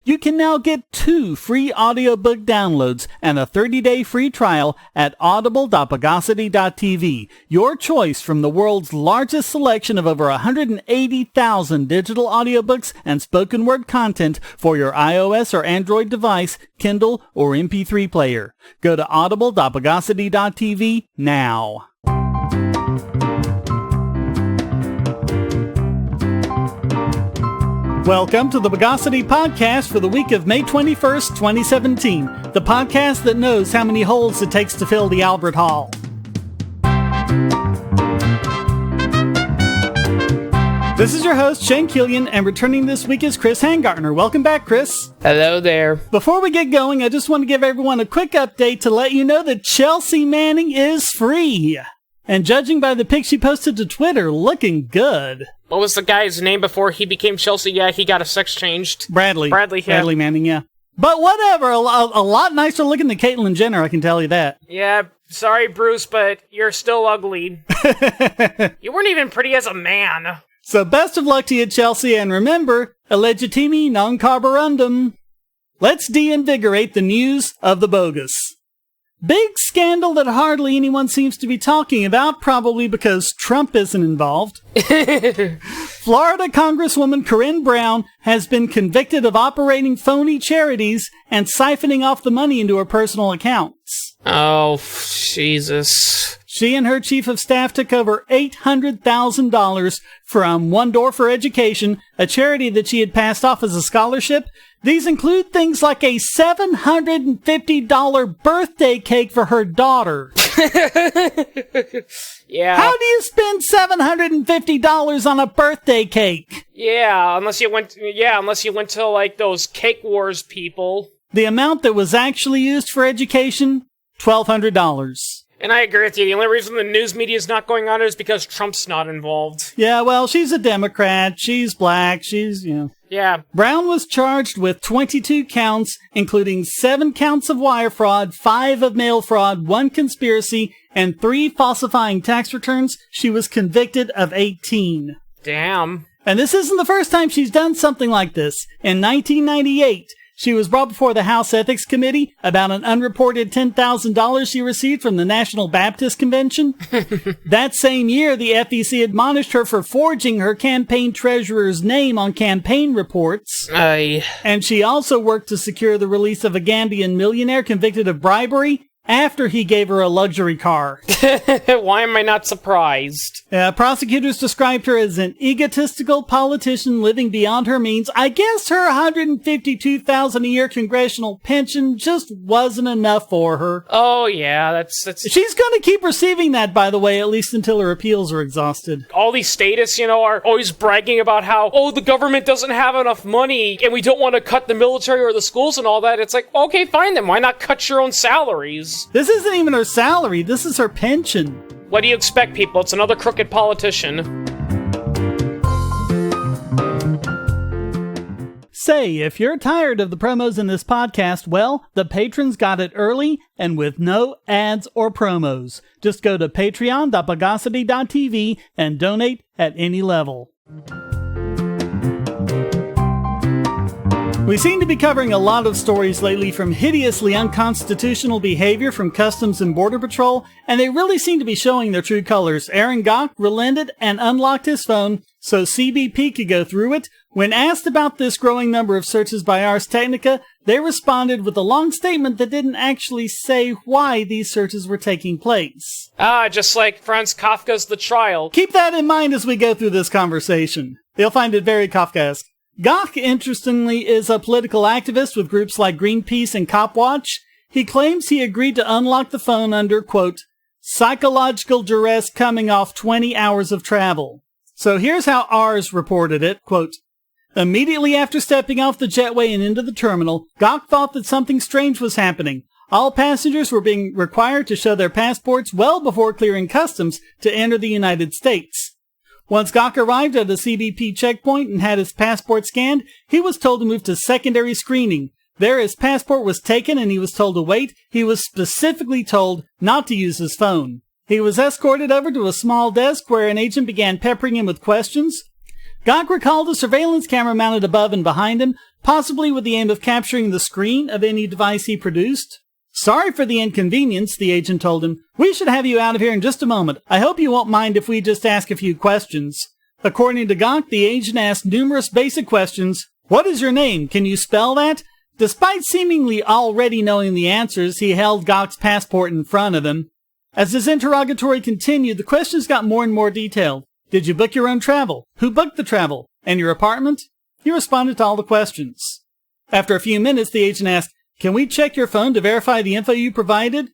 You can now get 2 free audiobook downloads and a 30-day free trial at audible.bogosity.tv. Your choice from the world's largest selection of over 180,000 digital audiobooks and spoken word content for your iOS or Android device, Kindle, or MP3 player. Go to audible.bogosity.tv now. Welcome to the Bogosity Podcast for the week of May 21st, 2017, the podcast that knows how many holes it takes to fill the Albert Hall. This is your host, Shane Killian, and returning this week is Chris Hangartner. Welcome back, Chris. Hello there. Before we get going, I just want to give everyone a quick update to let you know that Chelsea Manning is free. And judging by the pic she posted to Twitter, looking good. What was the guy's name before he became Chelsea? Yeah, he got a sex changed. Bradley. Yeah. Bradley Manning, yeah. But whatever, a lot nicer looking than Caitlyn Jenner, I can tell you that. Yeah, sorry, Bruce, but you're still ugly. You weren't even pretty as a man. So best of luck to you, Chelsea, and remember, illegitimi non carborundum. Let's de-invigorate the news of the bogus. Big scandal that hardly anyone seems to be talking about, probably because Trump isn't involved. Florida Congresswoman Corinne Brown has been convicted of operating phony charities and siphoning off the money into her personal accounts. Oh, Jesus. She and her chief of staff took over $800,000 from One Door for Education, a charity that she had passed off as a scholarship. These include things like a $750 birthday cake for her daughter. Yeah. How do you spend $750 on a birthday cake? Yeah, unless you went to like those Cake Wars people. The amount that was actually used for education, $1,200. And I agree with you. The only reason the news media is not going on it is because Trump's not involved. Yeah, well, she's a Democrat. She's black. Yeah. Brown was charged with 22 counts, including 7 counts of wire fraud, 5 of mail fraud, 1 conspiracy, and 3 falsifying tax returns. She was convicted of 18. Damn. And this isn't the first time she's done something like this. In 1998, she was brought before the House Ethics Committee about an unreported $10,000 she received from the National Baptist Convention. That same year, the FEC admonished her for forging her campaign treasurer's name on campaign reports. And she also worked to secure the release of a Gambian millionaire convicted of bribery after he gave her a luxury car. Why am I not surprised? Prosecutors described her as an egotistical politician living beyond her means. I guess her $152,000 a year congressional pension just wasn't enough for her. Oh, yeah, that's... She's going to keep receiving that, by the way, at least until her appeals are exhausted. All these statists, are always bragging about how, the government doesn't have enough money, and we don't want to cut the military or the schools and all that. It's like, okay, fine then. Why not cut your own salaries? This isn't even her salary. This is her pension. What do you expect, people? It's another crooked politician. Say, if you're tired of the promos in this podcast, well, the patrons got it early and with no ads or promos. Just go to patreon.bogosity.tv and donate at any level. We seem to be covering a lot of stories lately from hideously unconstitutional behavior from Customs and Border Patrol, and they really seem to be showing their true colors. Aaron Gok relented and unlocked his phone so CBP could go through it. When asked about this growing number of searches by Ars Technica, they responded with a long statement that didn't actually say why these searches were taking place. Just like Franz Kafka's The Trial. Keep that in mind as we go through this conversation. You'll find it very Kafkaesque. Gok, interestingly, is a political activist with groups like Greenpeace and Copwatch. He claims he agreed to unlock the phone under, quote, psychological duress coming off 20 hours of travel. So here's how Ars reported it, quote, immediately after stepping off the jetway and into the terminal, Gok thought that something strange was happening. All passengers were being required to show their passports well before clearing customs to enter the United States. Once Gok arrived at a CBP checkpoint and had his passport scanned, he was told to move to secondary screening. There his passport was taken and he was told to wait. He was specifically told not to use his phone. He was escorted over to a small desk where an agent began peppering him with questions. Gawk recalled a surveillance camera mounted above and behind him, possibly with the aim of capturing the screen of any device he produced. Sorry for the inconvenience, the agent told him. We should have you out of here in just a moment. I hope you won't mind if we just ask a few questions. According to Gawk, the agent asked numerous basic questions. What is your name? Can you spell that? Despite seemingly already knowing the answers, he held Gawk's passport in front of him. As his interrogatory continued, the questions got more and more detailed. Did you book your own travel? Who booked the travel? And your apartment? He responded to all the questions. After a few minutes, the agent asked, Can we check your phone to verify the info you provided?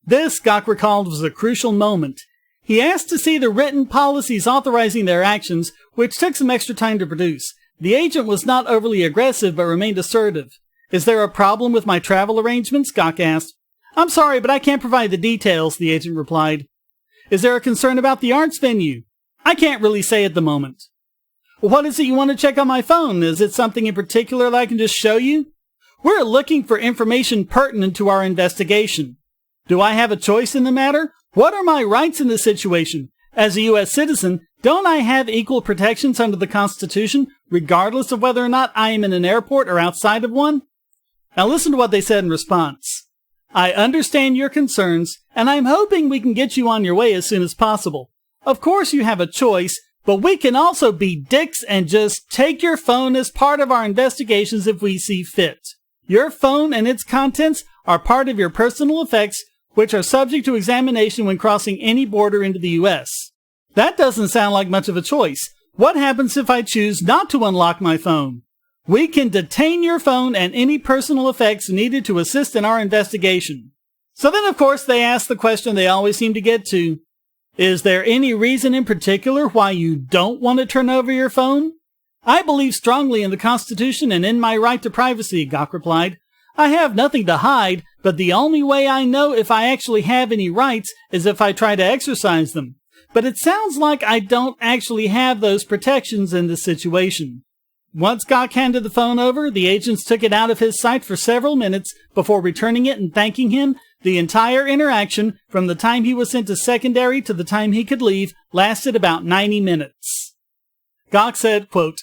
This, Gawk recalled, was a crucial moment. He asked to see the written policies authorizing their actions, which took some extra time to produce. The agent was not overly aggressive, but remained assertive. Is there a problem with my travel arrangements? Gawk asked. I'm sorry, but I can't provide the details, the agent replied. Is there a concern about the arts venue? I can't really say at the moment. What is it you want to check on my phone? Is it something in particular that I can just show you? We're looking for information pertinent to our investigation. Do I have a choice in the matter? What are my rights in this situation? As a U.S. citizen, don't I have equal protections under the Constitution, regardless of whether or not I am in an airport or outside of one? Now listen to what they said in response. I understand your concerns, and I'm hoping we can get you on your way as soon as possible. Of course you have a choice, but we can also be dicks and just take your phone as part of our investigations if we see fit. Your phone and its contents are part of your personal effects, which are subject to examination when crossing any border into the U.S. That doesn't sound like much of a choice. What happens if I choose not to unlock my phone? We can detain your phone and any personal effects needed to assist in our investigation. So then, of course, they ask the question they always seem to get to. Is there any reason in particular why you don't want to turn over your phone? I believe strongly in the Constitution and in my right to privacy, Gawk replied. I have nothing to hide, but the only way I know if I actually have any rights is if I try to exercise them. But it sounds like I don't actually have those protections in this situation. Once Gawk handed the phone over, the agents took it out of his sight for several minutes before returning it and thanking him. The entire interaction, from the time he was sent to secondary to the time he could leave, lasted about 90 minutes. Gawk said, quote,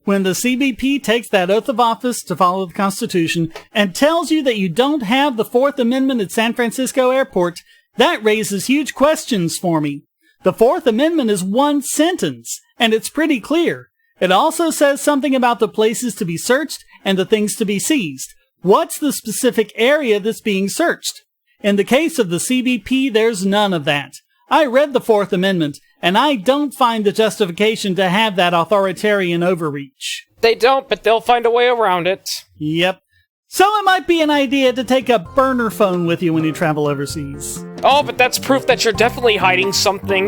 When the CBP takes that oath of office to follow the Constitution and tells you that you don't have the Fourth Amendment at San Francisco Airport, that raises huge questions for me. The Fourth Amendment is one sentence, and it's pretty clear. It also says something about the places to be searched and the things to be seized. What's the specific area that's being searched? In the case of the CBP, there's none of that. I read the Fourth Amendment, and I don't find the justification to have that authoritarian overreach. They don't, but they'll find a way around it. Yep. So it might be an idea to take a burner phone with you when you travel overseas. Oh, but that's proof that you're definitely hiding something.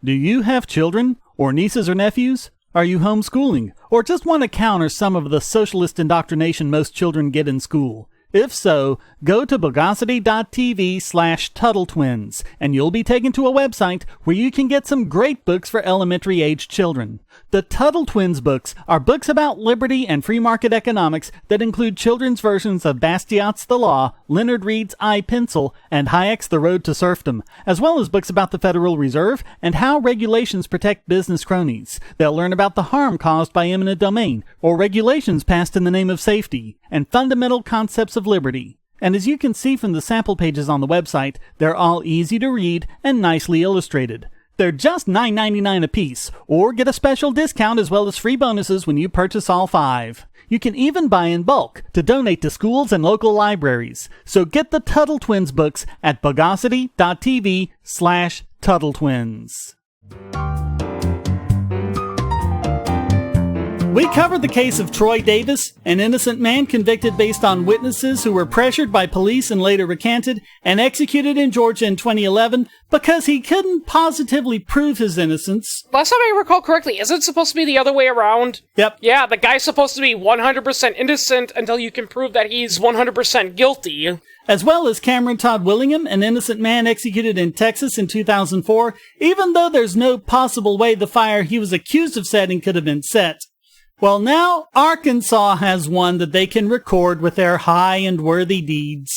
Do you have children, or nieces or nephews? Are you homeschooling, or just want to counter some of the socialist indoctrination most children get in school? If so, go to Bogosity.tv/TuttleTwins, and you'll be taken to a website where you can get some great books for elementary-aged children. The Tuttle Twins books are books about liberty and free market economics that include children's versions of Bastiat's The Law, Leonard Read's I, Pencil, and Hayek's The Road to Serfdom, as well as books about the Federal Reserve and how regulations protect business cronies. They'll learn about the harm caused by eminent domain, or regulations passed in the name of safety, and fundamental concepts of liberty. And as you can see from the sample pages on the website, they're all easy to read and nicely illustrated. They're just $9.99 a piece, or get a special discount as well as free bonuses when you purchase all 5. You can even buy in bulk to donate to schools and local libraries. So get the Tuttle Twins books at Bogosity.tv/TuttleTwins. We covered the case of Troy Davis, an innocent man convicted based on witnesses who were pressured by police and later recanted and executed in Georgia in 2011 because he couldn't positively prove his innocence. Last time I recall correctly, is it supposed to be the other way around? Yep. Yeah, the guy's supposed to be 100% innocent until you can prove that he's 100% guilty. As well as Cameron Todd Willingham, an innocent man executed in Texas in 2004, even though there's no possible way the fire he was accused of setting could have been set. Well, now Arkansas has one that they can record with their high and worthy deeds.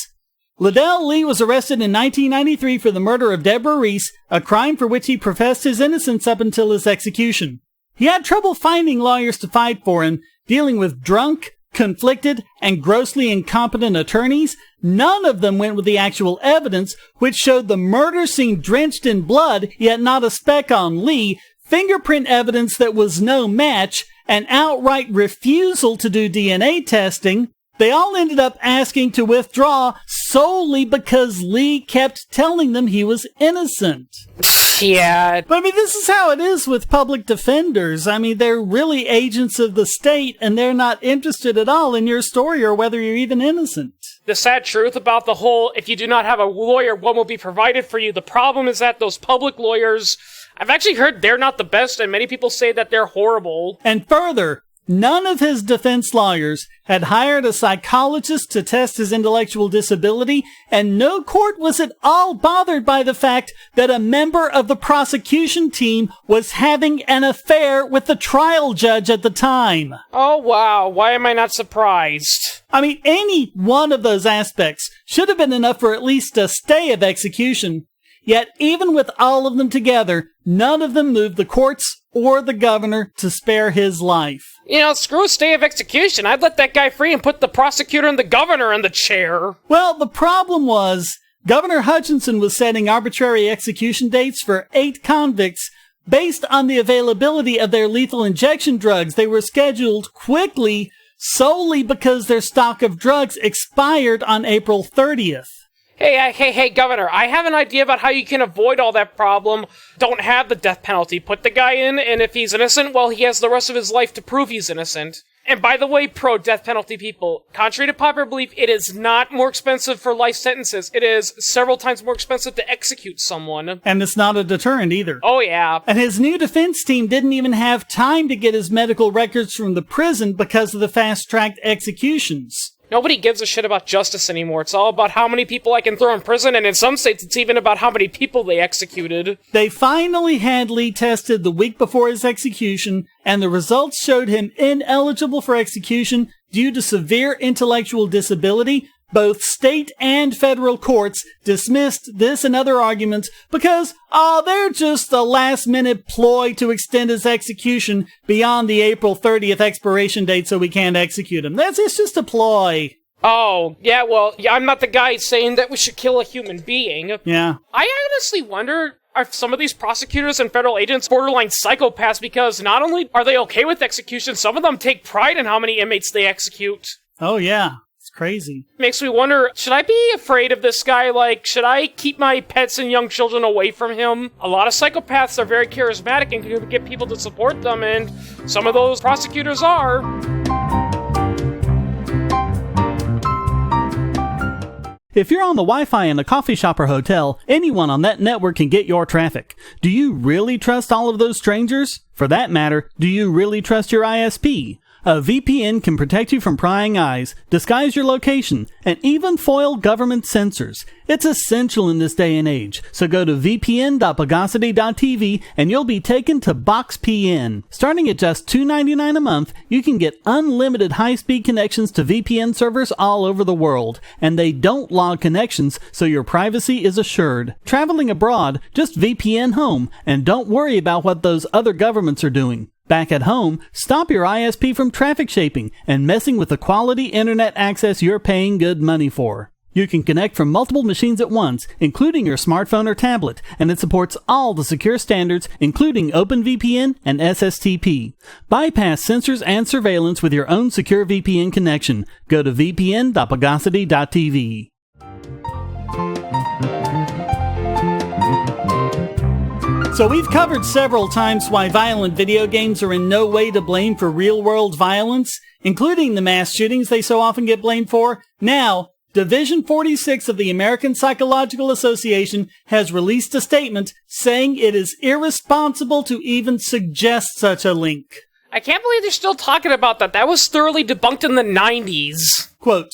Liddell Lee was arrested in 1993 for the murder of Deborah Reese, a crime for which he professed his innocence up until his execution. He had trouble finding lawyers to fight for him, dealing with drunk, conflicted, and grossly incompetent attorneys. None of them went with the actual evidence, which showed the murder scene drenched in blood, yet not a speck on Lee, fingerprint evidence that was no match, an outright refusal to do DNA testing. They all ended up asking to withdraw solely because Lee kept telling them he was innocent. Yeah. But I mean, this is how it is with public defenders. I mean, they're really agents of the state, and they're not interested at all in your story or whether you're even innocent. The sad truth about the whole, if you do not have a lawyer, one will be provided for you. The problem is that those public lawyers, I've actually heard they're not the best, and many people say that they're horrible. And further, none of his defense lawyers had hired a psychologist to test his intellectual disability, and no court was at all bothered by the fact that a member of the prosecution team was having an affair with the trial judge at the time. Oh, wow. Why am I not surprised? I mean, any one of those aspects should have been enough for at least a stay of execution. Yet, even with all of them together, none of them moved the courts or the governor to spare his life. You know, screw a stay of execution. I'd let that guy free and put the prosecutor and the governor in the chair. Well, the problem was, Governor Hutchinson was setting arbitrary execution dates for 8 convicts based on the availability of their lethal injection drugs. They were scheduled quickly solely because their stock of drugs expired on April 30th. Hey, Governor, I have an idea about how you can avoid all that problem. Don't have the death penalty. Put the guy in, and if he's innocent, well, he has the rest of his life to prove he's innocent. And by the way, pro-death penalty people, contrary to popular belief, it is not more expensive for life sentences. It is several times more expensive to execute someone. And it's not a deterrent either. Oh, yeah. And his new defense team didn't even have time to get his medical records from the prison because of the fast-tracked executions. Nobody gives a shit about justice anymore. It's all about how many people I can throw in prison, and in some states it's even about how many people they executed. They finally had Lee tested the week before his execution, and the results showed him ineligible for execution due to severe intellectual disability. Both state and federal courts dismissed this and other arguments because, they're just a last-minute ploy to extend his execution beyond the April 30th expiration date so we can't execute him. It's just a ploy. Oh, yeah, well, I'm not the guy saying that we should kill a human being. Yeah. I honestly wonder if some of these prosecutors and federal agents borderline psychopaths, because not only are they okay with execution, some of them take pride in how many inmates they execute. Oh, yeah. Crazy. Makes me wonder, should I be afraid of this guy? Like, should I keep my pets and young children away from him? A lot of psychopaths are very charismatic and can get people to support them, and some of those prosecutors are. If you're on the Wi-Fi in a coffee shop or hotel, anyone on that network can get your traffic. Do you really trust all of those strangers? For that matter, do you really trust your ISP? A VPN can protect you from prying eyes, disguise your location, and even foil government censors. It's essential in this day and age, so go to vpn.bogosity.tv and you'll be taken to BoxPN. Starting at just $2.99 a month, you can get unlimited high-speed connections to VPN servers all over the world, and they don't log connections, so your privacy is assured. Traveling abroad, just VPN home, and don't worry about what those other governments are doing. Back at home, stop your ISP from traffic shaping and messing with the quality internet access you're paying good money for. You can connect from multiple machines at once, including your smartphone or tablet, and it supports all the secure standards, including OpenVPN and SSTP. Bypass censors and surveillance with your own secure VPN connection. Go to vpn.bogosity.tv. So we've covered several times why violent video games are in no way to blame for real-world violence, including the mass shootings they so often get blamed for. Now, Division 46 of the American Psychological Association has released a statement saying it is irresponsible to even suggest such a link. I can't believe they're still talking about that. That was thoroughly debunked in the 90s. Quote,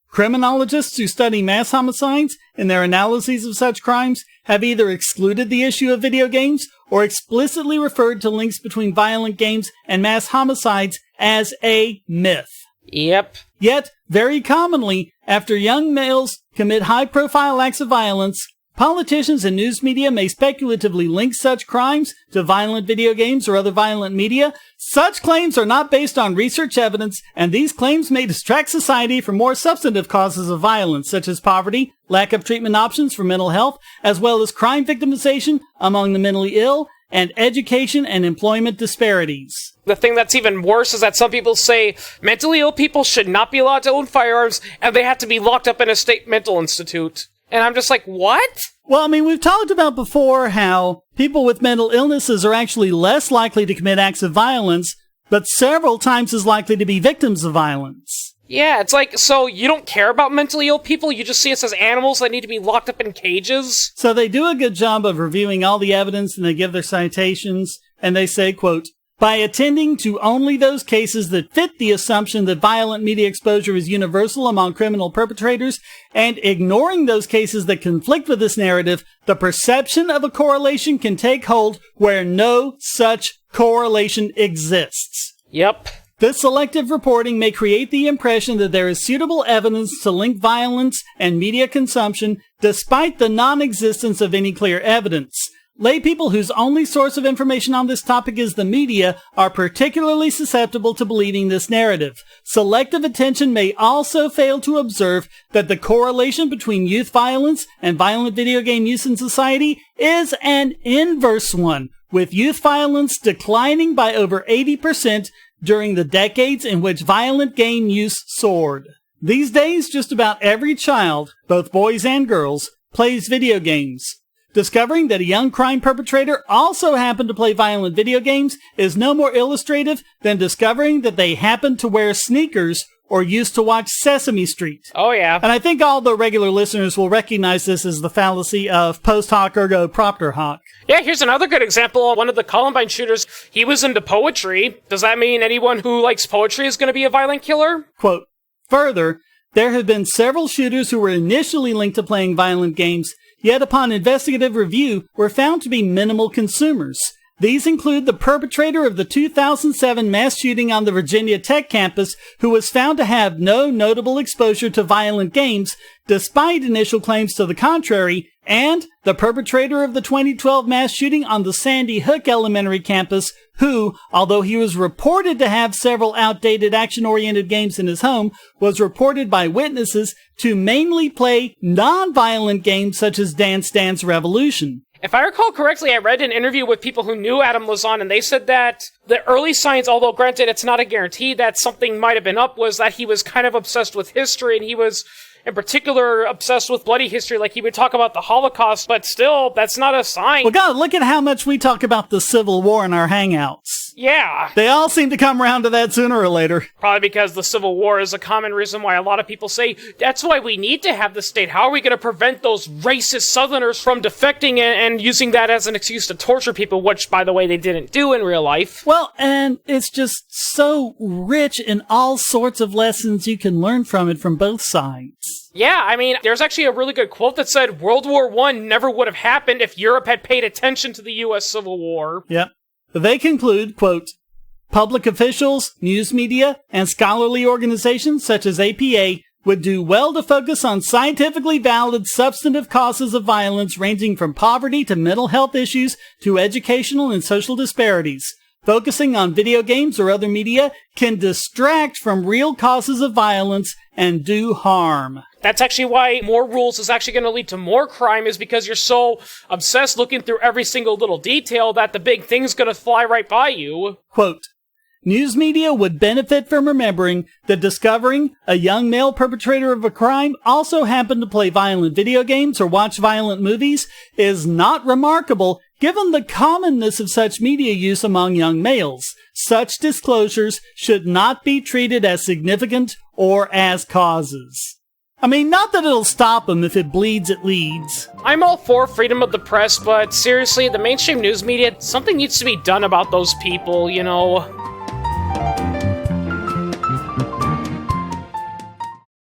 criminologists who study mass homicides in their analyses of such crimes have either excluded the issue of video games or explicitly referred to links between violent games and mass homicides as a myth. Yep. Yet, very commonly, after young males commit high-profile acts of violence, politicians and news media may speculatively link such crimes to violent video games or other violent media. Such claims are not based on research evidence, and these claims may distract society from more substantive causes of violence, such as poverty, lack of treatment options for mental health, as well as crime victimization among the mentally ill, and education and employment disparities. The thing that's even worse is that some people say mentally ill people should not be allowed to own firearms, and they have to be locked up in a state mental institute. And I'm just like, what? Well, I mean, we've talked about before how people with mental illnesses are actually less likely to commit acts of violence, but several times as likely to be victims of violence. Yeah, it's like, so you don't care about mentally ill people? You just see us as animals that need to be locked up in cages? So they do a good job of reviewing all the evidence, and they give their citations, and they say, quote, by attending to only those cases that fit the assumption that violent media exposure is universal among criminal perpetrators, and ignoring those cases that conflict with this narrative, the perception of a correlation can take hold where no such correlation exists. Yep. This selective reporting may create the impression that there is suitable evidence to link violence and media consumption, despite the non-existence of any clear evidence. Lay people whose only source of information on this topic is the media are particularly susceptible to believing this narrative. Selective attention may also fail to observe that the correlation between youth violence and violent video game use in society is an inverse one, with youth violence declining by over 80% during the decades in which violent game use soared. These days, just about every child, both boys and girls, plays video games. Discovering that a young crime perpetrator also happened to play violent video games is no more illustrative than discovering that they happened to wear sneakers or used to watch Sesame Street. Oh, yeah. And I think all the regular listeners will recognize this as the fallacy of post hoc ergo propter hoc. Yeah, here's another good example. One of the Columbine shooters, he was into poetry. Does that mean anyone who likes poetry is going to be a violent killer? Quote, further, there have been several shooters who were initially linked to playing violent games, yet upon investigative review were found to be minimal consumers. These include the perpetrator of the 2007 mass shooting on the Virginia Tech campus, who was found to have no notable exposure to violent games, despite initial claims to the contrary, and the perpetrator of the 2012 mass shooting on the Sandy Hook Elementary campus, who, although he was reported to have several outdated action-oriented games in his home, was reported by witnesses to mainly play non-violent games such as Dance Dance Revolution. If I recall correctly, I read an interview with people who knew Adam Lazan, and they said that the early signs, although granted it's not a guarantee that something might have been up, was that he was kind of obsessed with history, and he was in particular obsessed with bloody history, like he would talk about the Holocaust, but still, that's not a sign. Well, God, look at how much we talk about the Civil War in our hangouts. Yeah. They all seem to come around to that sooner or later. Probably because the Civil War is a common reason why a lot of people say, that's why we need to have the state. How are we going to prevent those racist Southerners from defecting and using that as an excuse to torture people, which, by the way, they didn't do in real life? Well, and it's just so rich in all sorts of lessons you can learn from it from both sides. Yeah, I mean, there's actually a really good quote that said World War I never would have happened if Europe had paid attention to the U.S. Civil War. Yep. They conclude, quote, public officials, news media, and scholarly organizations such as APA would do well to focus on scientifically valid substantive causes of violence ranging from poverty to mental health issues to educational and social disparities. Focusing on video games or other media can distract from real causes of violence and do harm. That's actually why more rules is actually going to lead to more crime, is because you're so obsessed looking through every single little detail that the big thing's going to fly right by you. Quote, news media would benefit from remembering that discovering a young male perpetrator of a crime also happened to play violent video games or watch violent movies is not remarkable given the commonness of such media use among young males. Such disclosures should not be treated as significant or as causes. I mean, not that it'll stop them. If it bleeds, it leads. I'm all for freedom of the press, but seriously, the mainstream news media, something needs to be done about those people, you know.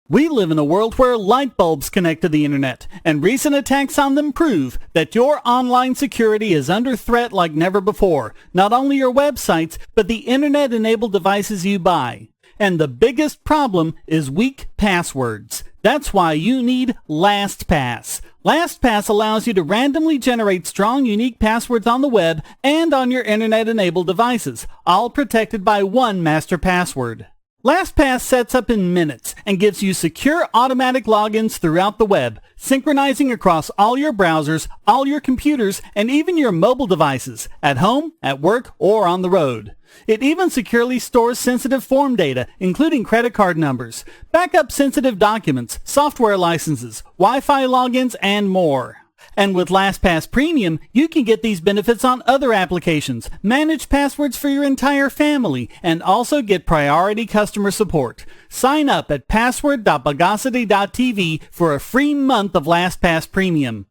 We live in a world where light bulbs connect to the internet, and recent attacks on them prove that your online security is under threat like never before. Not only your websites, but the internet-enabled devices you buy. and the biggest problem is weak passwords. That's why you need LastPass. LastPass allows you to randomly generate strong, unique passwords on the web and on your internet-enabled devices, all protected by one master password. LastPass sets up in minutes and gives you secure automatic logins throughout the web, synchronizing across all your browsers, all your computers, and even your mobile devices, at home, at work, or on the road. It even securely stores sensitive form data, including credit card numbers, backup sensitive documents, software licenses, Wi-Fi logins, and more. And with LastPass Premium, you can get these benefits on other applications, manage passwords for your entire family, and also get priority customer support. Sign up at password.bogosity.tv for a free month of LastPass Premium.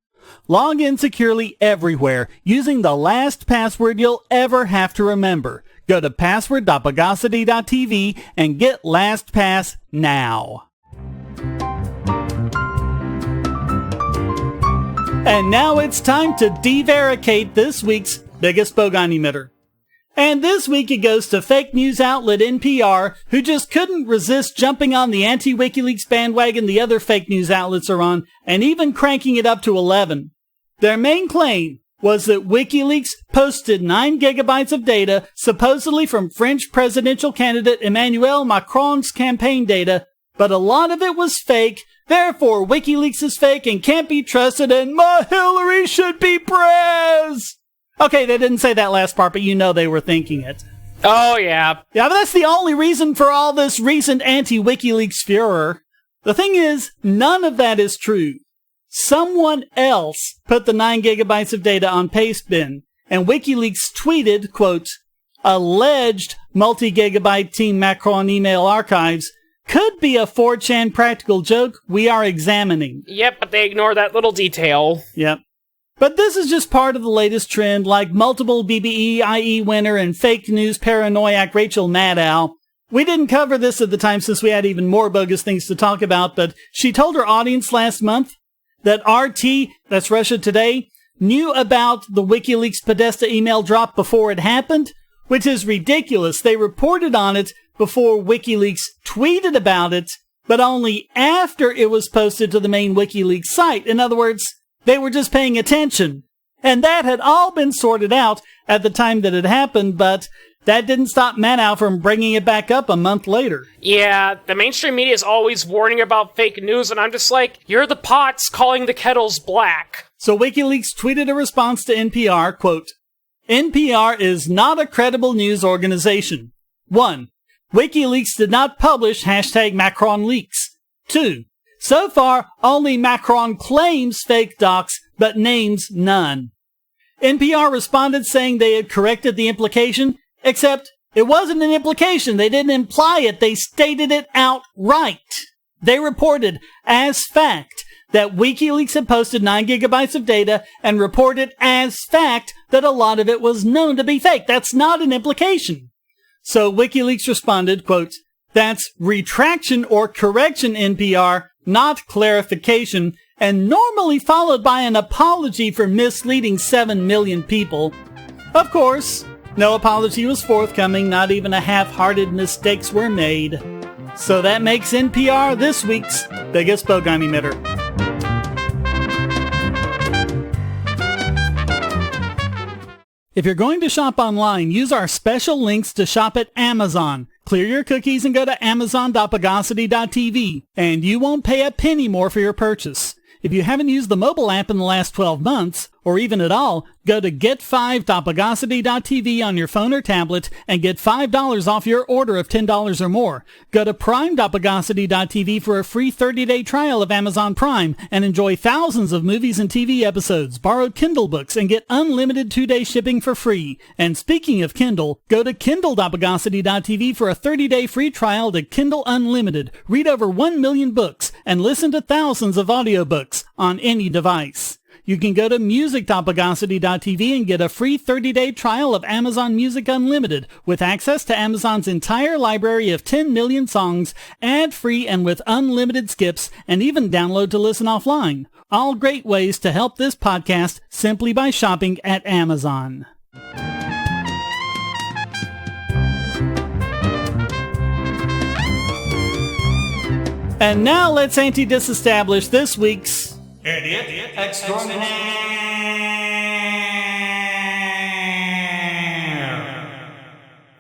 Log in securely everywhere using the last password you'll ever have to remember. Go to password.bogosity.tv and get LastPass now. And now it's time to devaricate this week's biggest Bogon emitter. And this week it goes to fake news outlet NPR, who just couldn't resist jumping on the anti-WikiLeaks bandwagon the other fake news outlets are on, and even cranking it up to 11. Their main claim was that WikiLeaks posted 9 gigabytes of data, supposedly from French presidential candidate Emmanuel Macron's campaign data, but a lot of it was fake. Therefore, WikiLeaks is fake and can't be trusted, and my Hillary should be prez! Okay, they didn't say that last part, but you know they were thinking it. Oh, yeah. Yeah, but that's the only reason for all this recent anti-WikiLeaks furor. The thing is, none of that is true. Someone else put the 9 gigabytes of data on Pastebin, and WikiLeaks tweeted, quote, alleged multi-gigabyte Team Macron email archives could be a 4chan practical joke we are examining. Yep, but they ignore that little detail. Yep. But this is just part of the latest trend, like multiple BBE-IE winner and fake news paranoiac Rachel Maddow. We didn't cover this at the time since we had even more bogus things to talk about, but she told her audience last month that RT, that's Russia Today, knew about the WikiLeaks Podesta email drop before it happened, which is ridiculous. They reported on it before WikiLeaks tweeted about it, but only after it was posted to the main WikiLeaks site. In other words, they were just paying attention. And that had all been sorted out at the time that it happened, but that didn't stop Maddow from bringing it back up a month later. Yeah, the mainstream media is always warning about fake news, and I'm just like, you're the pots calling the kettles black. So WikiLeaks tweeted a response to NPR, quote, NPR is not a credible news organization. 1. WikiLeaks did not publish #MacronLeaks. 2. So far, only Macron claims fake docs, but names none. NPR responded saying they had corrected the implication, except it wasn't an implication. They didn't imply it. They stated it outright. They reported as fact that WikiLeaks had posted 9 gigabytes of data and reported as fact that a lot of it was known to be fake. That's not an implication. So WikiLeaks responded, quote, that's retraction or correction, NPR, not clarification, and normally followed by an apology for misleading 7 million people. Of course, no apology was forthcoming, not even a half-hearted mistakes were made. So that makes NPR this week's biggest Bogon emitter. If you're going to shop online, use our special links to shop at Amazon. Clear your cookies and go to amazon.bogosity.tv, and you won't pay a penny more for your purchase. If you haven't used the mobile app in the last 12 months, or even at all, go to get5.bogosity.tv on your phone or tablet and get $5 off your order of $10 or more. Go to prime.bogosity.tv for a free 30-day trial of Amazon Prime and enjoy thousands of movies and TV episodes, borrowed Kindle books, and get unlimited 2-day shipping for free. And speaking of Kindle, go to kindle.bogosity.tv for a 30-day free trial to Kindle Unlimited. Read over 1 million books and listen to thousands of audiobooks on any device. You can go to music.bogosity.tv and get a free 30-day trial of Amazon Music Unlimited with access to Amazon's entire library of 10 million songs, ad-free and with unlimited skips, and even download to listen offline. All great ways to help this podcast simply by shopping at Amazon. And now let's anti-disestablish this week's Idiot Extraordinaire.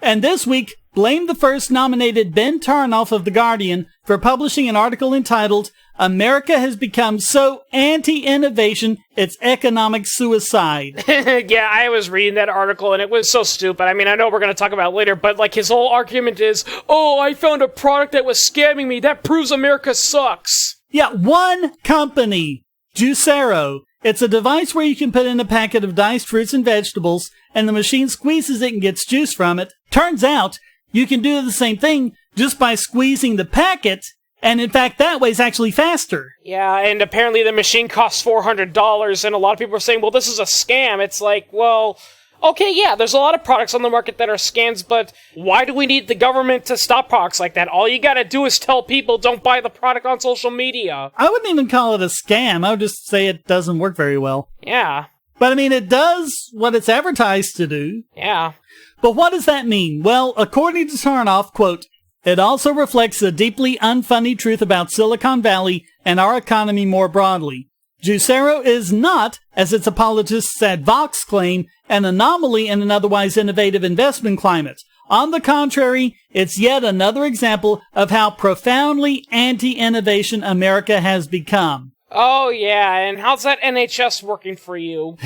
And this week, blame the first nominated Ben Taronff of The Guardian for publishing an article entitled, America has become so anti-innovation, it's economic suicide. Yeah, I was reading that article and it was so stupid. I mean, I know we're going to talk about it later, but like his whole argument is, oh, I found a product that was scamming me. That proves America sucks. Yeah, one company, Juicero. It's a device where you can put in a packet of diced fruits and vegetables, and the machine squeezes it and gets juice from it. Turns out, you can do the same thing just by squeezing the packet, and in fact, that way's actually faster. Yeah, and apparently the machine costs $400, and a lot of people are saying, well, this is a scam. It's like, well, okay, yeah, there's a lot of products on the market that are scams, but why do we need the government to stop products like that? All you gotta do is tell people don't buy the product on social media. I wouldn't even call it a scam. I would just say it doesn't work very well. Yeah. But I mean, it does what it's advertised to do. Yeah. But what does that mean? Well, according to Taronff, quote, it also reflects a deeply unfunny truth about Silicon Valley and our economy more broadly. Juicero is not, as its apologists at Vox claim, an anomaly in an otherwise innovative investment climate. On the contrary, it's yet another example of how profoundly anti-innovation America has become. Oh, yeah, and how's that NHS working for you?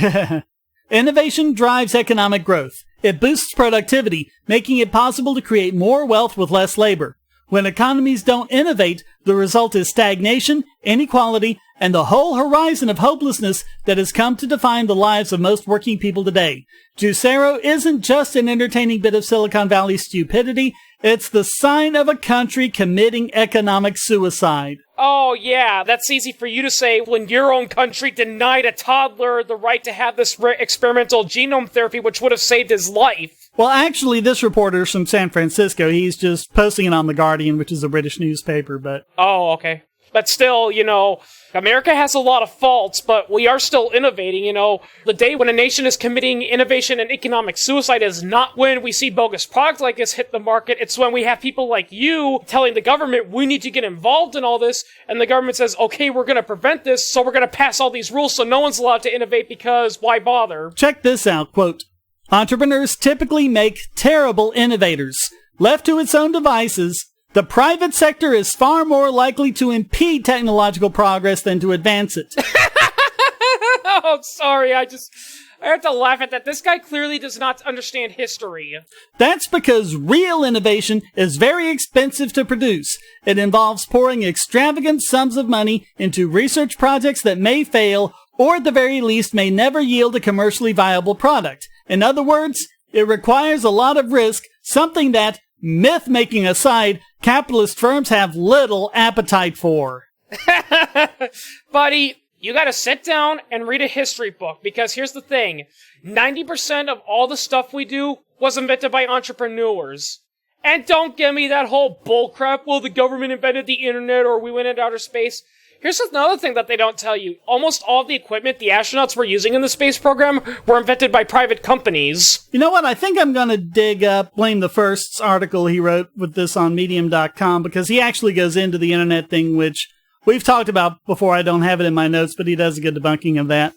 Innovation drives economic growth. It boosts productivity, making it possible to create more wealth with less labor. When economies don't innovate, the result is stagnation, inequality, and the whole horizon of hopelessness that has come to define the lives of most working people today. Juicero isn't just an entertaining bit of Silicon Valley stupidity, it's the sign of a country committing economic suicide. Oh, yeah, that's easy for you to say when your own country denied a toddler the right to have this experimental genome therapy, which would have saved his life. Well, actually, this reporter's from San Francisco. He's just posting it on The Guardian, which is a British newspaper, but... Oh, okay. But still, you know, America has a lot of faults, but we are still innovating, you know. The day when a nation is committing innovation and economic suicide is not when we see bogus products like this hit the market. It's when we have people like you telling the government, we need to get involved in all this, and the government says, okay, we're going to prevent this, so we're going to pass all these rules so no one's allowed to innovate because why bother? Check this out, quote, entrepreneurs typically make terrible innovators. Left to its own devices, the private sector is far more likely to impede technological progress than to advance it. Oh, sorry, I have to laugh at that. This guy clearly does not understand history. That's because real innovation is very expensive to produce. It involves pouring extravagant sums of money into research projects that may fail, or at the very least may never yield a commercially viable product. In other words, it requires a lot of risk, something that, myth-making aside, capitalist firms have little appetite for. Buddy, you gotta sit down and read a history book, because here's the thing. 90% of all the stuff we do was invented by entrepreneurs. And don't give me that whole bullcrap, well, the government invented the internet or we went into outer space. Here's another thing that they don't tell you. Almost all the equipment the astronauts were using in the space program were invented by private companies. You know what? I think I'm going to dig up Blame the First's article he wrote with this on Medium.com, because he actually goes into the internet thing, which we've talked about before. I don't have it in my notes, but he does a good debunking of that.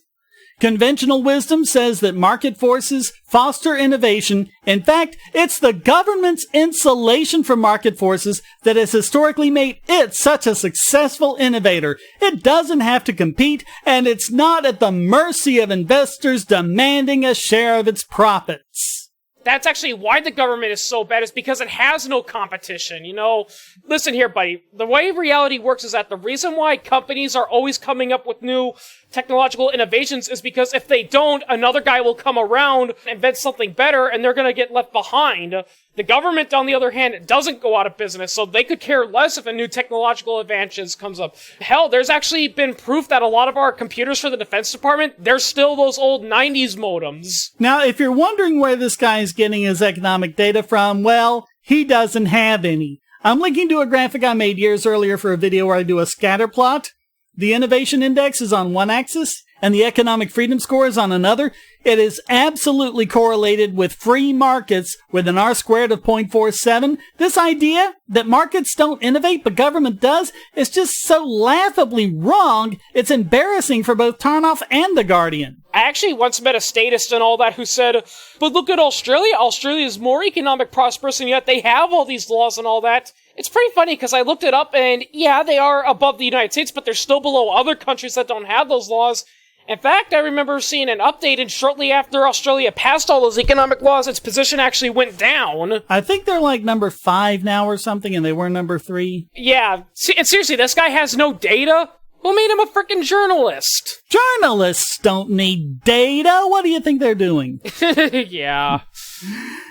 Conventional wisdom says that market forces foster innovation. In fact, it's the government's insulation from market forces that has historically made it such a successful innovator. It doesn't have to compete, and it's not at the mercy of investors demanding a share of its profits. That's actually why the government is so bad, is because it has no competition, you know? Listen here, buddy. The way reality works is that the reason why companies are always coming up with new technological innovations is because if they don't, another guy will come around, invent something better, and they're gonna get left behind. The government, on the other hand, doesn't go out of business, so they could care less if a new technological advance comes up. Hell, there's actually been proof that a lot of our computers for the Defense Department, they're still those old 90s modems. Now, if you're wondering where this guy is getting his economic data from, well, he doesn't have any. I'm linking to a graphic I made years earlier for a video where I do a scatter plot. The innovation index is on one axis, and the economic freedom score is on another, it is absolutely correlated with free markets with an R-squared of 0.47. This idea that markets don't innovate but government does is just so laughably wrong, it's embarrassing for both Taronff and The Guardian. I actually once met a statist and all that who said, but look at Australia. Australia is more economic prosperous, and yet they have all these laws and all that. It's pretty funny because I looked it up, and yeah, they are above the United States, but they're still below other countries that don't have those laws. In fact, I remember seeing an update, and shortly after Australia passed all those economic laws, its position actually went down. I think they're like number 5 now or something, and they were number 3. Yeah, and seriously, this guy has no data? Who made him a frickin' journalist? Journalists don't need data. What do you think they're doing? Yeah.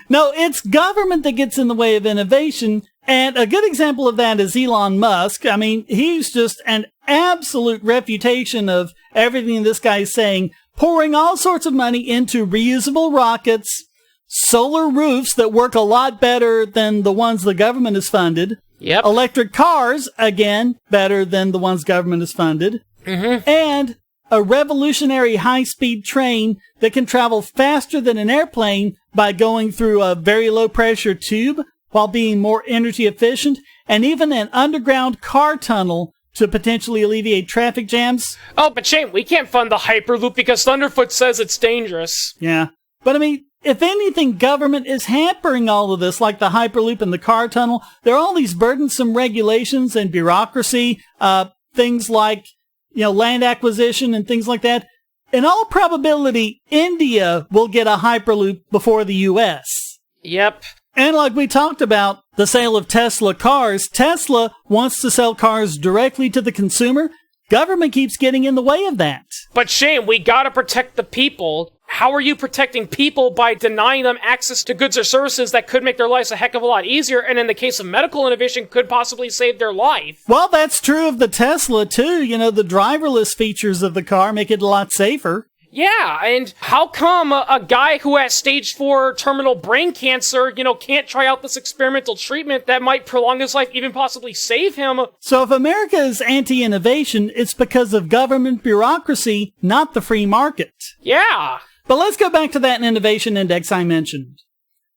No, it's government that gets in the way of innovation. And a good example of that is Elon Musk. I mean, he's just an absolute refutation of everything this guy's saying, pouring all sorts of money into reusable rockets, solar roofs that work a lot better than the ones the government has funded. Yep. Electric cars, again, better than the ones government has funded. Mm-hmm. And a revolutionary high-speed train that can travel faster than an airplane by going through a very low-pressure tube while being more energy efficient, and even an underground car tunnel to potentially alleviate traffic jams. Oh, but Shane, we can't fund the Hyperloop because Thunderfoot says it's dangerous. Yeah. But I mean, if anything, government is hampering all of this, like the Hyperloop and the car tunnel. There are all these burdensome regulations and bureaucracy, things like, land acquisition and things like that. In all probability, India will get a Hyperloop before the U.S. Yep. And like we talked about, the sale of Tesla cars, Tesla wants to sell cars directly to the consumer. Government keeps getting in the way of that. But Shane, we gotta protect the people. How are you protecting people by denying them access to goods or services that could make their lives a heck of a lot easier, and in the case of medical innovation, could possibly save their life? Well, that's true of the Tesla, too. The driverless features of the car make it a lot safer. Yeah, and how come a guy who has stage 4 terminal brain cancer, can't try out this experimental treatment that might prolong his life, even possibly save him? So if America is anti-innovation, it's because of government bureaucracy, not the free market. Yeah. But let's go back to that innovation index I mentioned.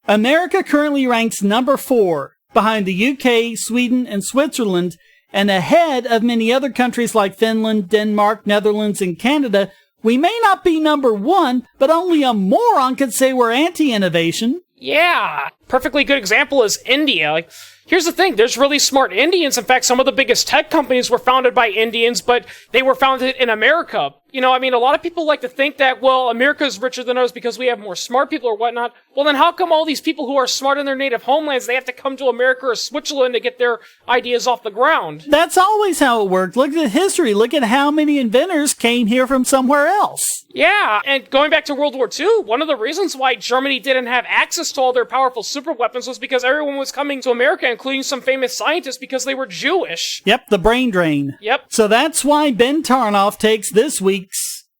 America currently ranks number 4, behind the UK, Sweden, and Switzerland, and ahead of many other countries like Finland, Denmark, Netherlands, and Canada. We may not be number 1, but only a moron could say we're anti-innovation. Yeah. Perfectly good example is India. Here's the thing, there's really smart Indians. In fact, some of the biggest tech companies were founded by Indians, but they were founded in America. A lot of people like to think that, well, America's richer than us because we have more smart people or whatnot. Well, then how come all these people who are smart in their native homelands, they have to come to America or Switzerland to get their ideas off the ground? That's always how it worked. Look at history. Look at how many inventors came here from somewhere else. Yeah, and going back to World War II, one of the reasons why Germany didn't have access to all their powerful super weapons was because everyone was coming to America, including some famous scientists, because they were Jewish. Yep, the brain drain. Yep. So that's why Ben Taronff takes this week's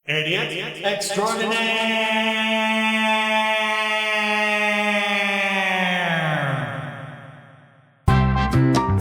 Idiot Extraordinaire.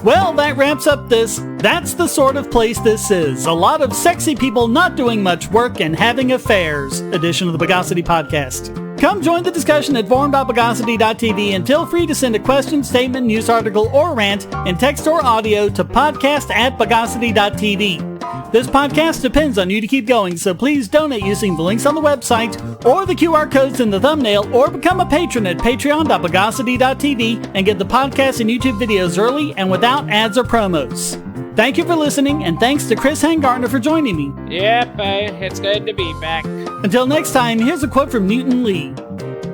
Well, that wraps up this That's the Sort of Place This Is. A lot of sexy people not doing much work and having affairs edition of the Bogosity Podcast. Come join the discussion at forum.bogosity.tv and feel free to send a question, statement, news article, or rant in text or audio to podcast@bogosity.tv. This podcast depends on you to keep going, so please donate using the links on the website or the QR codes in the thumbnail, or become a patron at patreon.bogosity.tv and get the podcast and YouTube videos early and without ads or promos. Thank you for listening, and thanks to Chris Hangartner for joining me. Yep, it's good to be back. Until next time, here's a quote from Newton Lee.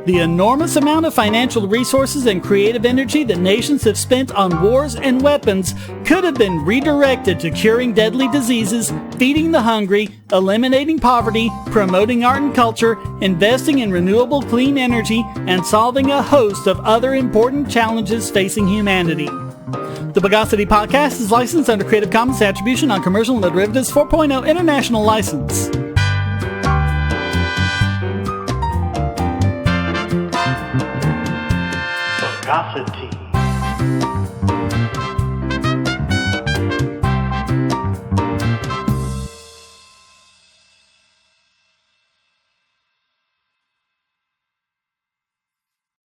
The enormous amount of financial resources and creative energy that nations have spent on wars and weapons could have been redirected to curing deadly diseases, feeding the hungry, eliminating poverty, promoting art and culture, investing in renewable clean energy, and solving a host of other important challenges facing humanity. The Bogosity Podcast is licensed under Creative Commons Attribution Non-Commercial No Derivatives 4.0 International License. Bogosity.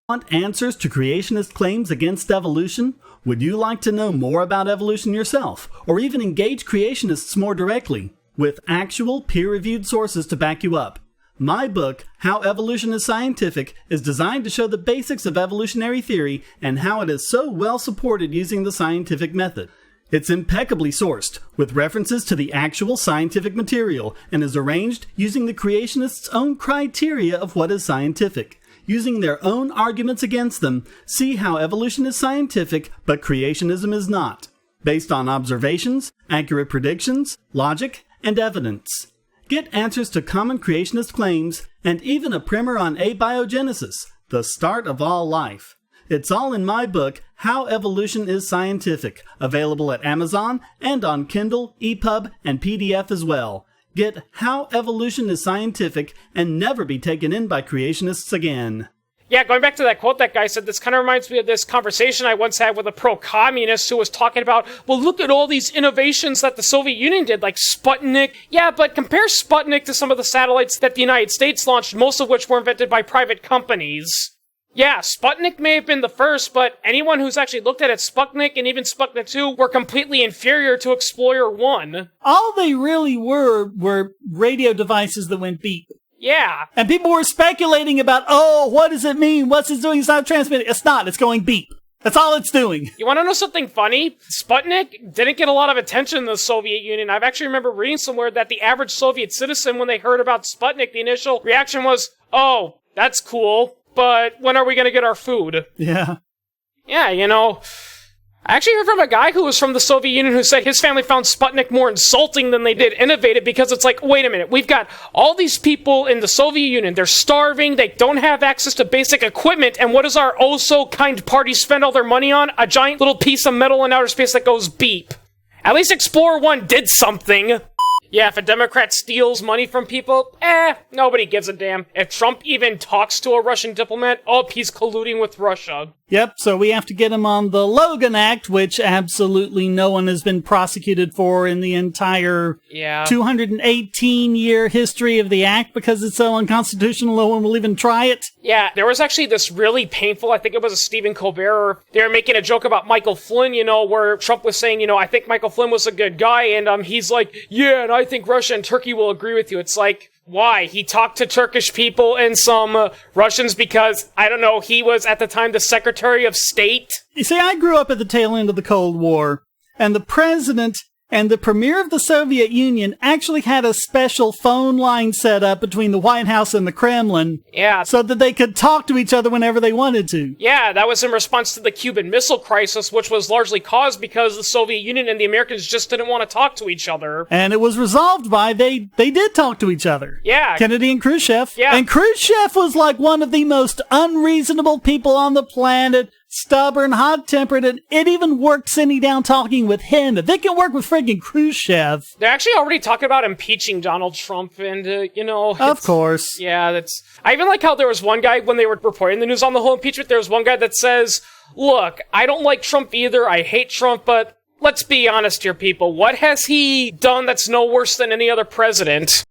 Want answers to creationist claims against evolution? Would you like to know more about evolution yourself, or even engage creationists more directly, with actual peer-reviewed sources to back you up? My book, How Evolution is Scientific, is designed to show the basics of evolutionary theory and how it is so well supported using the scientific method. It's impeccably sourced, with references to the actual scientific material, and is arranged using the creationists' own criteria of what is scientific. Using their own arguments against them, see how evolution is scientific, but creationism is not, based on observations, accurate predictions, logic, and evidence. Get answers to common creationist claims, and even a primer on abiogenesis, the start of all life. It's all in my book, How Evolution is Scientific, available at Amazon and on Kindle, EPUB, and PDF as well. Get How Evolution is Scientific and never be taken in by creationists again. Yeah, going back to that quote that guy said, this kind of reminds me of this conversation I once had with a pro-communist who was talking about, well, look at all these innovations that the Soviet Union did, like Sputnik. Yeah, but compare Sputnik to some of the satellites that the United States launched, most of which were invented by private companies. Yeah, Sputnik may have been the first, but anyone who's actually looked at it, Sputnik and even Sputnik 2 were completely inferior to Explorer 1. All they really were radio devices that went beep. Yeah. And people were speculating about, oh, what does it mean? What's it doing? It's not transmitting. It's not. It's going beep. That's all it's doing. You want to know something funny? Sputnik didn't get a lot of attention in the Soviet Union. I've actually remember reading somewhere that the average Soviet citizen, when they heard about Sputnik, the initial reaction was, oh, that's cool. But when are we going to get our food? Yeah. Yeah, you know, I actually heard from a guy who was from the Soviet Union who said his family found Sputnik more insulting than they did innovative, because it's like, wait a minute, we've got all these people in the Soviet Union, they're starving, they don't have access to basic equipment, and what does our oh-so-kind party spend all their money on? A giant little piece of metal in outer space that goes beep. At least Explorer 1 did something. Yeah, if a Democrat steals money from people, nobody gives a damn. If Trump even talks to a Russian diplomat, he's colluding with Russia. Yep, so we have to get him on the Logan Act, which absolutely no one has been prosecuted for in the entire 218-year history of the act, because it's so unconstitutional no one will even try it. Yeah, there was actually this really painful, I think it was a Stephen Colbert, they were making a joke about Michael Flynn, where Trump was saying, I think Michael Flynn was a good guy, and he's like, yeah, and I think Russia and Turkey will agree with you. It's like, why? He talked to Turkish people and some Russians because, I don't know, he was at the time the Secretary of State? You see, I grew up at the tail end of the Cold War, and the president and the premier of the Soviet Union actually had a special phone line set up between the White House and the Kremlin. Yeah. So that they could talk to each other whenever they wanted to. Yeah, that was in response to the Cuban Missile Crisis, which was largely caused because the Soviet Union and the Americans just didn't want to talk to each other. And it was resolved by they did talk to each other. Yeah. Kennedy and Khrushchev. Yeah. And Khrushchev was like one of the most unreasonable people on the planet. Stubborn, hot-tempered, and it even worked sitting down talking with him. If they can work with friggin' Khrushchev. They're actually already talking about impeaching Donald Trump, and, Of course. Yeah, I even like how there was one guy, when they were reporting the news on the whole impeachment, there was one guy that says, look, I don't like Trump either, I hate Trump, but let's be honest here, people. What has he done that's no worse than any other president?